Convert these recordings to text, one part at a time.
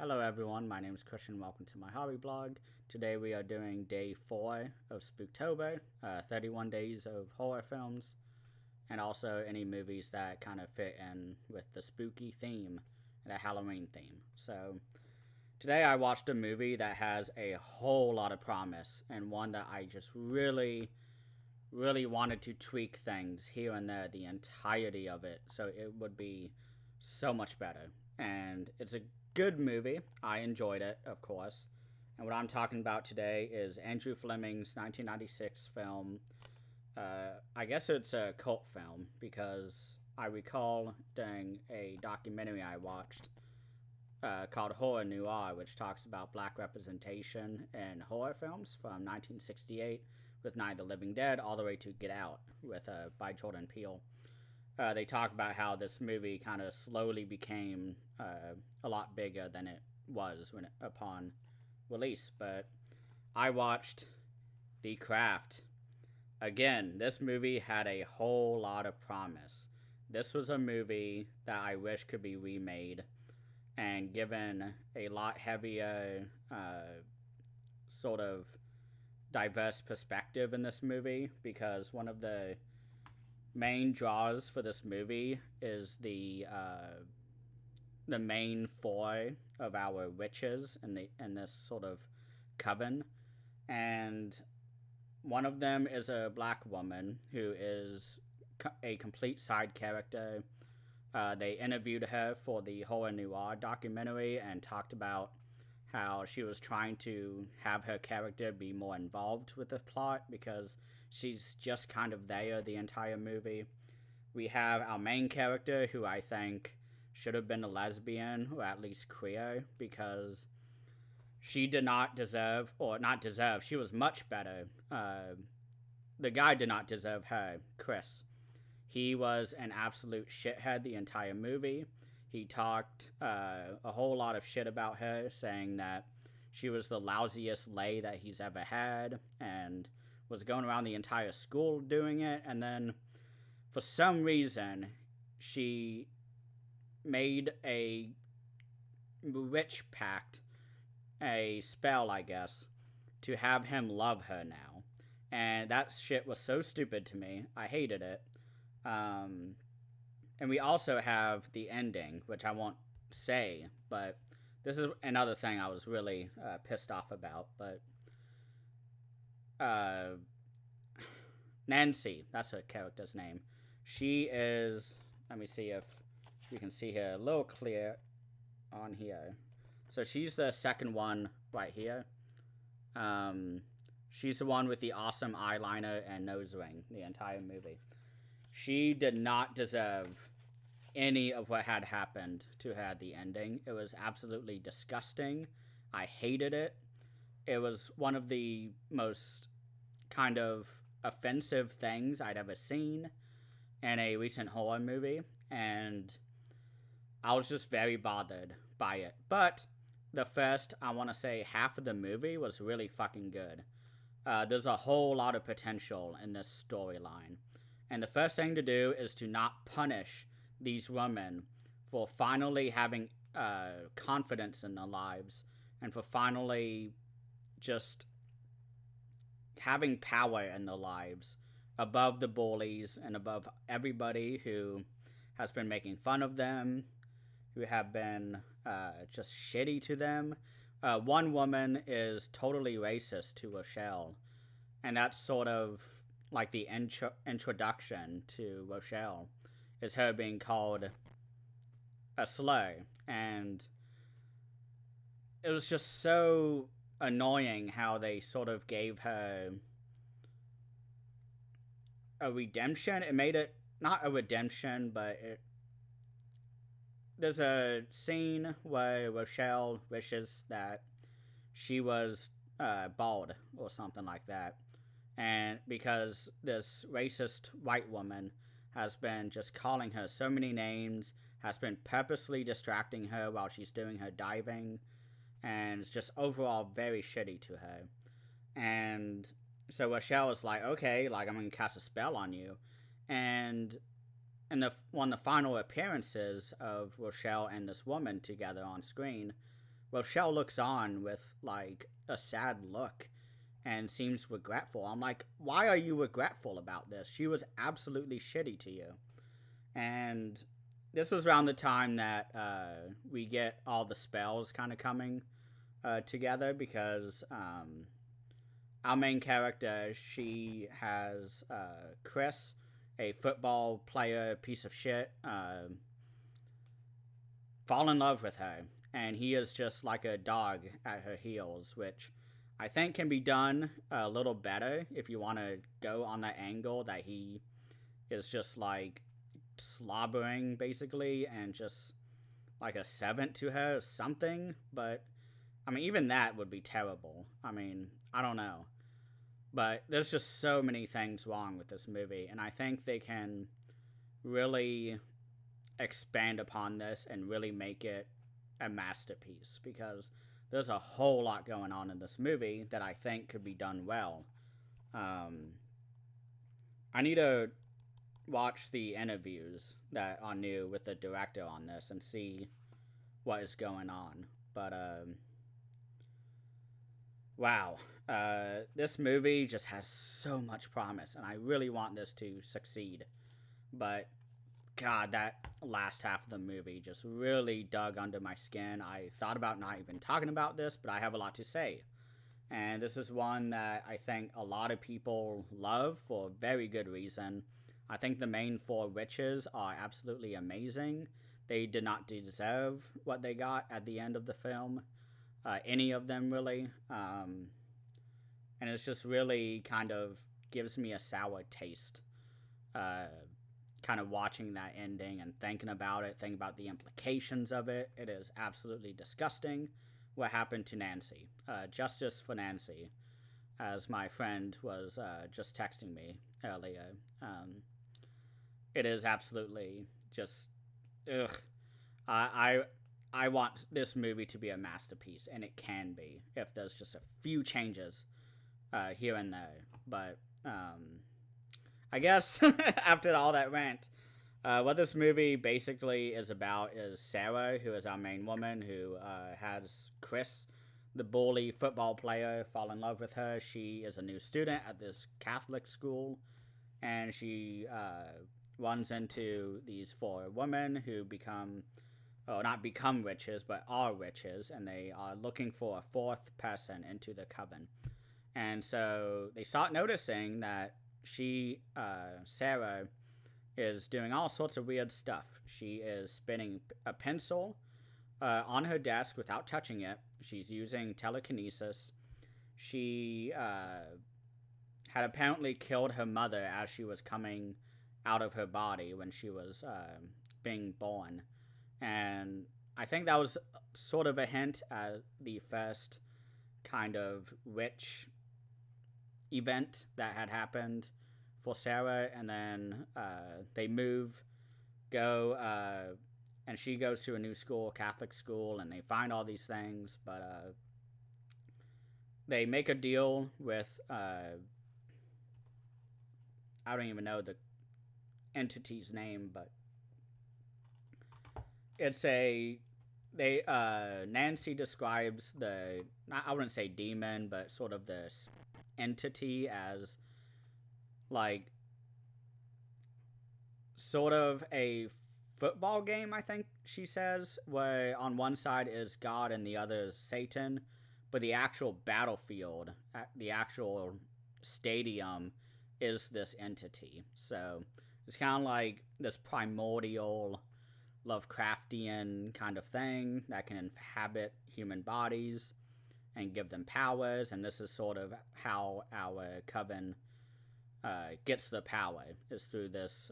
Hello everyone, my name is Christian. Welcome to my hobby blog. Today we are doing day 4 of Spooktober, 31 days of horror films, and also any movies that kind of fit in with the spooky theme and a Halloween theme. So today I watched a movie that has a whole lot of promise and one that I just really wanted to tweak things here and there, the entirety of it, so it would be so much better. And it's a good movie. I enjoyed it, of course. And what I'm talking about today is Andrew Fleming's 1996 film. I guess it's a cult film because I recall during a documentary I watched called Horror Noir, which talks about black representation in horror films from 1968 with Night of the Living Dead all the way to Get Out with by Jordan Peele. They talk about how this movie kind of slowly became a lot bigger than it was upon release. But I watched The Craft. Again, this movie had a whole lot of promise. This was a movie that I wish could be remade and given a lot heavier sort of diverse perspective in this movie, because one of the main draws for this movie is the main four of our witches in this sort of coven, and one of them is a black woman who is a complete side character. They interviewed her for the Horror Noir documentary and talked about how she was trying to have her character be more involved with the plot because she's just kind of there the entire movie. We have our main character, who I think should have been a lesbian or at least queer, because she did not deserve, or not deserve, she was much better. The guy did not deserve her, Chris. He was an absolute shithead the entire movie. He talked a whole lot of shit about her, saying that she was the lousiest lay that he's ever had, and was going around the entire school doing it. And then, for some reason, she made a witch pact, a spell, I guess, to have him love her now. And that shit was so stupid to me. I hated it. And we also have the ending, which I won't say, but this is another thing I was really pissed off about. But Nancy, that's her character's name. She is, let me see if you can see her a little clear on here. So she's the second one right here. She's the one with the awesome eyeliner and nose ring the entire movie. She did not deserve any of what had happened to her at the ending. It was absolutely disgusting. I hated it. It was one of the most kind of offensive things I'd ever seen in a recent horror movie, and I was just very bothered by it. But the first, I want to say, half of the movie was really fucking good. There's a whole lot of potential in this storyline. And the first thing to do is to not punish these women for finally having confidence in their lives, and for finally just having power in their lives above the bullies and above everybody who has been making fun of them, who have been just shitty to them. One woman is totally racist to Rochelle, and that's sort of like the introduction to Rochelle, is her being called a slur. And it was just so annoying how they sort of gave her a redemption. It made it not a redemption, but there's a scene where Rochelle wishes that she was bald or something like that. And because this racist white woman has been just calling her so many names, has been purposely distracting her while she's doing her diving, and it's just overall very shitty to her. And so Rochelle is like, okay, like, I'm going to cast a spell on you. And in one of the final appearances of Rochelle and this woman together on screen, Rochelle looks on with like a sad look and seems regretful. I'm like, why are you regretful about this? She was absolutely shitty to you. And this was around the time that we get all the spells kind of coming together because our main character, she has Chris, a football player piece of shit, fall in love with her. And he is just like a dog at her heels, which I think can be done a little better if you want to go on that angle that he is just like slobbering basically and just like a servant to her or something. But I mean, even that would be terrible. I mean, I don't know. But there's just so many things wrong with this movie, and I think they can really expand upon this and really make it a masterpiece because there's a whole lot going on in this movie that I think could be done well. I need to watch the interviews that are new with the director on this and see what is going on. But wow, this movie just has so much promise, and I really want this to succeed. But God, that last half of the movie just really dug under my skin. I thought about not even talking about this, but I have a lot to say. And this is one that I think a lot of people love for very good reason. I think the main four witches are absolutely amazing. They did not deserve what they got at the end of the film. Any of them, really. And it's just really kind of gives me a sour taste. Kind of watching that ending and thinking about it, thinking about the implications of it. It is absolutely disgusting what happened to Nancy. Justice for Nancy, as my friend was just texting me earlier. It is absolutely just, ugh. I want this movie to be a masterpiece, and it can be if there's just a few changes here and there. But I guess after all that rant, what this movie basically is about is Sarah, who is our main woman, who has Chris, the bully football player, fall in love with her. She is a new student at this Catholic school, and she runs into these four women who become, well, not become witches, but are witches, and they are looking for a fourth person into the coven. And so they start noticing that she, Sarah, is doing all sorts of weird stuff. She is spinning a pencil on her desk without touching it. She's using telekinesis. She had apparently killed her mother as she was coming out of her body when she was being born. And I think that was sort of a hint at the first kind of witch event that had happened for Sarah. And then they go, and she goes to a new school, Catholic school, and they find all these things. But they make a deal with, I don't even know the entity's name, but it's Nancy describes I wouldn't say demon, but sort of this entity as like sort of a football game, I think she says, where on one side is God and the other is Satan, but the actual battlefield, the actual stadium is this entity. So it's kind of like this primordial Lovecraftian kind of thing that can inhabit human bodies and give them powers, and this is sort of how our coven gets the power, is through this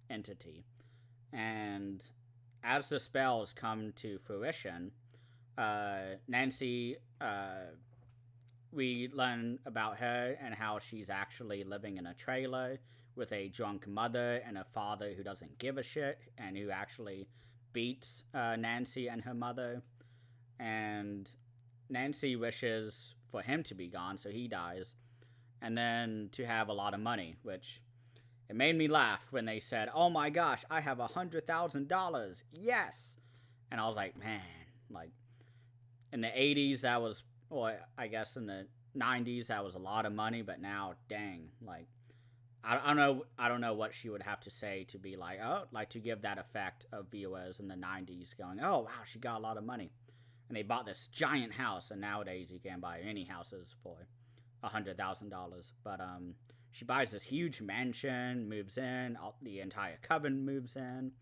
entity. And as the spells come to fruition, Nancy, we learn about her and how she's actually living in a trailer with a drunk mother and a father who doesn't give a shit and who actually beats Nancy and her mother. And Nancy wishes for him to be gone, so he dies, and then to have a lot of money, which it made me laugh when they said, "Oh my gosh, I have $100,000, yes!" And I was like, man, like, in the 80s that was, well, I guess in the 90s that was a lot of money, but now, dang, like I don't know what she would have to say to be like, oh, like to give that effect of viewers in the 90s going, oh wow, she got a lot of money, and they bought this giant house, and nowadays you can't buy any houses for $100,000. But she buys this huge mansion, moves in, the entire coven moves in,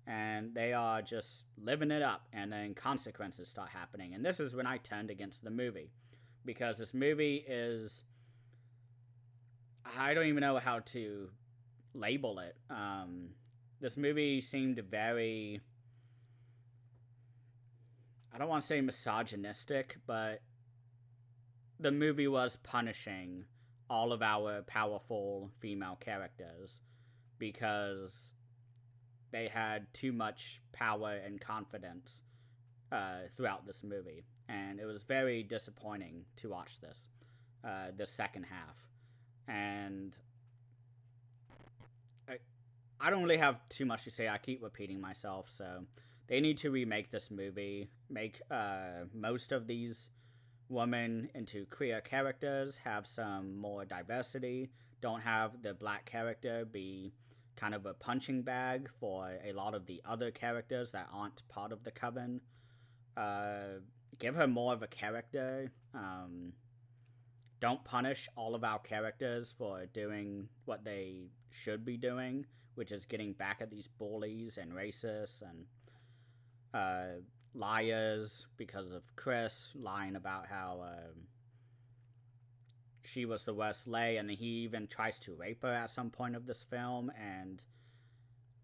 and they are just living it up, and then consequences start happening. And this is when I turned against the movie, because this movie is, I don't even know how to label it. This movie seemed very, I don't want to say misogynistic, but the movie was punishing all of our powerful female characters because they had too much power and confidence throughout this movie, and it was very disappointing to watch this, the second half. And I don't really have too much to say. I keep repeating myself, so they need to remake this movie, make most of these women into queer characters, have some more diversity, don't have the black character be kind of a punching bag for a lot of the other characters that aren't part of the coven. Give her more of a character. Don't punish all of our characters for doing what they should be doing, which is getting back at these bullies and racists and liars, because of Chris lying about how she was the worst lay, and he even tries to rape her at some point of this film. And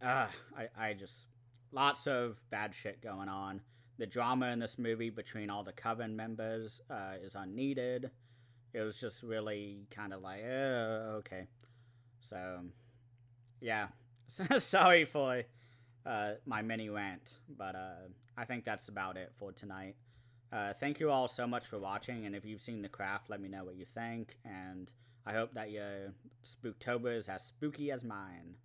I just, lots of bad shit going on. The drama in this movie between all the coven members is unneeded. It was just really kind of like, okay. So, yeah. Sorry for my mini rant, but I think that's about it for tonight. Thank you all so much for watching, and if you've seen The Craft, let me know what you think, and I hope that your Spooktober is as spooky as mine.